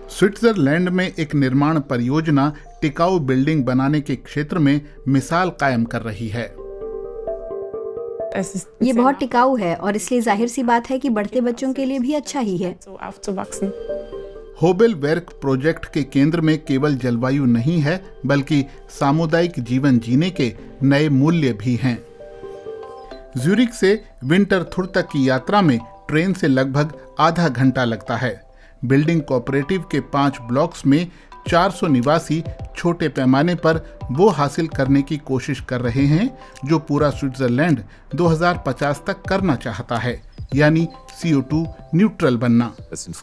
Switzerland में एक निर्माण परियोजना टिकाऊ बिल्डिंग बनाने के क्षेत्र में मिसाल कायम कर रही है। ये बहुत टिकाऊ है और इसलिए जाहिर सी बात है कि बढ़ते बच्चों के लिए भी अच्छा ही है। होबेल वर्क प्रोजेक्ट के केंद्र में केवल जलवायु नहीं है, बल्कि सामुदायिक जीवन जीने के नए मूल्य भी हैं। ज्यूरिख से विंटरथुर तक की यात्रा में ट्रेन से लगभग आधा घंटा लगता है। बिल्डिंग कोऑपरेटिव के 5 ब्लॉक्स में 400 निवासी छोटे पैमाने पर वो हासिल करने की कोशिश कर रहे हैं जो पूरा स्विट्जरलैंड 2050 तक करना चाहता है, यानी CO2 न्यूट्रल बनना।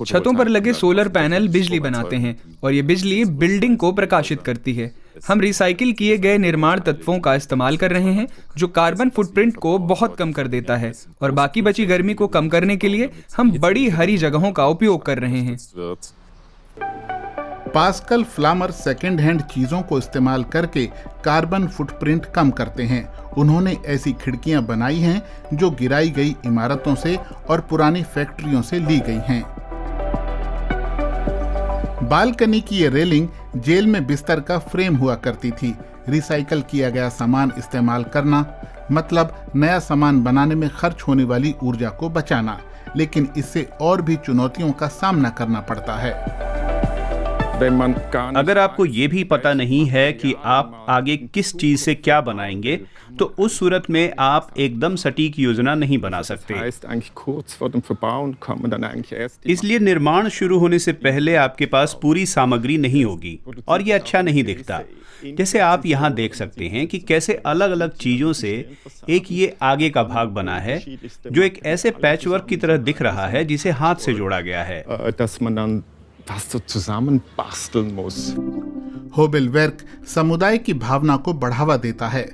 छतों पर लगे सोलर पैनल बिजली बनाते हैं और ये बिजली बिल्डिंग को प्रकाशित करती है। हम रिसाइकिल किए गए निर्माण तत्वों का इस्तेमाल कर रहे हैं जो कार्बन फुटप्रिंट को बहुत कम कर देता है, और बाकी बची गर्मी को कम करने के लिए हम बड़ी हरी जगहों का उपयोग कर रहे हैं। पास्कल फ्लामर सेकेंड हैंड चीजों को इस्तेमाल करके कार्बन फुटप्रिंट कम करते हैं। उन्होंने ऐसी खिड़कियां बनाई हैं जो गिराई गई इमारतों से और पुरानी फैक्ट्रियों से ली गई हैं। बालकनी की ये रेलिंग जेल में बिस्तर का फ्रेम हुआ करती थी। रिसाइकल किया गया सामान इस्तेमाल करना मतलब नया सामान बनाने में खर्च होने वाली ऊर्जा को बचाना, लेकिन इससे और भी चुनौतियों का सामना करना पड़ता है। अगर आपको ये भी पता नहीं है कि आप आगे किस चीज से क्या बनाएंगे, तो उस सूरत में आप एकदम सटीक योजना नहीं बना सकते। इसलिए निर्माण शुरू होने से पहले आपके पास पूरी सामग्री नहीं होगी और ये अच्छा नहीं दिखता। जैसे आप यहाँ देख सकते हैं कि कैसे अलग अलग चीजों से एक ये आगे का भाग बना है जो एक ऐसे पैचवर्क की तरह दिख रहा है जिसे हाथ से जोड़ा गया है। होबेल वर्क समुदाय की भावना को बढ़ावा देता है।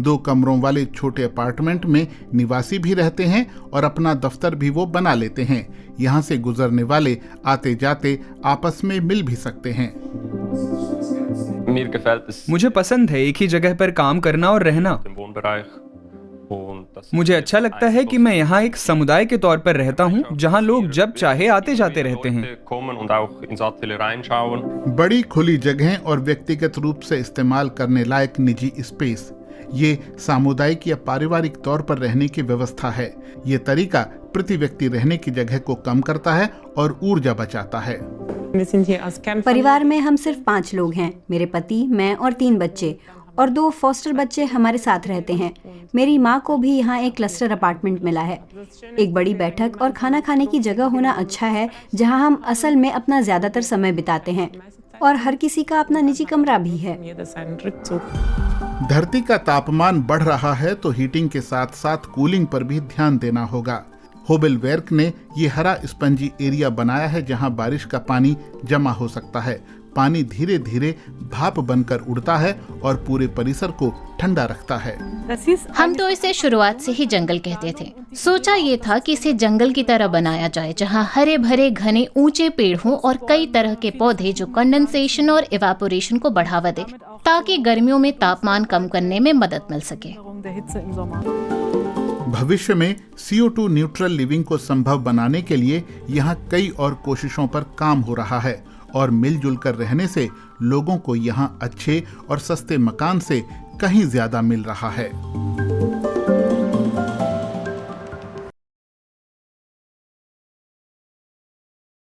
2 कमरों वाले छोटे अपार्टमेंट में निवासी भी रहते हैं और अपना दफ्तर भी वो बना लेते हैं। यहाँ से गुजरने वाले आते जाते आपस में मिल भी सकते हैं। मुझे पसंद है एक ही जगह पर काम करना और रहना। मुझे अच्छा लगता है कि मैं यहाँ एक समुदाय के तौर पर रहता हूँ जहाँ लोग जब चाहे आते जाते रहते हैं। बड़ी खुली जगहें और व्यक्तिगत रूप से इस्तेमाल करने लायक निजी स्पेस, ये सामुदायिक या पारिवारिक तौर पर रहने की व्यवस्था है। ये तरीका प्रति व्यक्ति रहने की जगह को कम करता है और ऊर्जा बचाता है। परिवार में हम सिर्फ 5 लोग हैं, मेरे पति, मैं और 3 बच्चे, और 2 फॉस्टर बच्चे हमारे साथ रहते हैं। मेरी माँ को भी यहाँ एक क्लस्टर अपार्टमेंट मिला है। एक बड़ी बैठक और खाना खाने की जगह होना अच्छा है जहाँ हम असल में अपना ज्यादातर समय बिताते हैं, और हर किसी का अपना निजी कमरा भी है। धरती का तापमान बढ़ रहा है तो हीटिंग के साथ साथ कूलिंग पर भी ध्यान देना होगा। होबेल वर्क ने ये हरा स्पंजी एरिया बनाया है जहाँ बारिश का पानी जमा हो सकता है। पानी धीरे धीरे भाप बनकर उड़ता है और पूरे परिसर को ठंडा रखता है। हम तो इसे शुरुआत से ही जंगल कहते थे। सोचा ये था कि इसे जंगल की तरह बनाया जाए जहाँ हरे भरे घने ऊंचे पेड़ हों और कई तरह के पौधे जो कंडेंसेशन और इवापोरेशन को बढ़ावा दे, ताकि गर्मियों में तापमान कम करने में मदद मिल सके। भविष्य में CO2 न्यूट्रल लिविंग को संभव बनाने के लिए यहाँ कई और कोशिशों पर काम हो रहा है, और मिलजुल कर रहने से लोगों को यहाँ अच्छे और सस्ते मकान से कहीं ज्यादा मिल रहा है।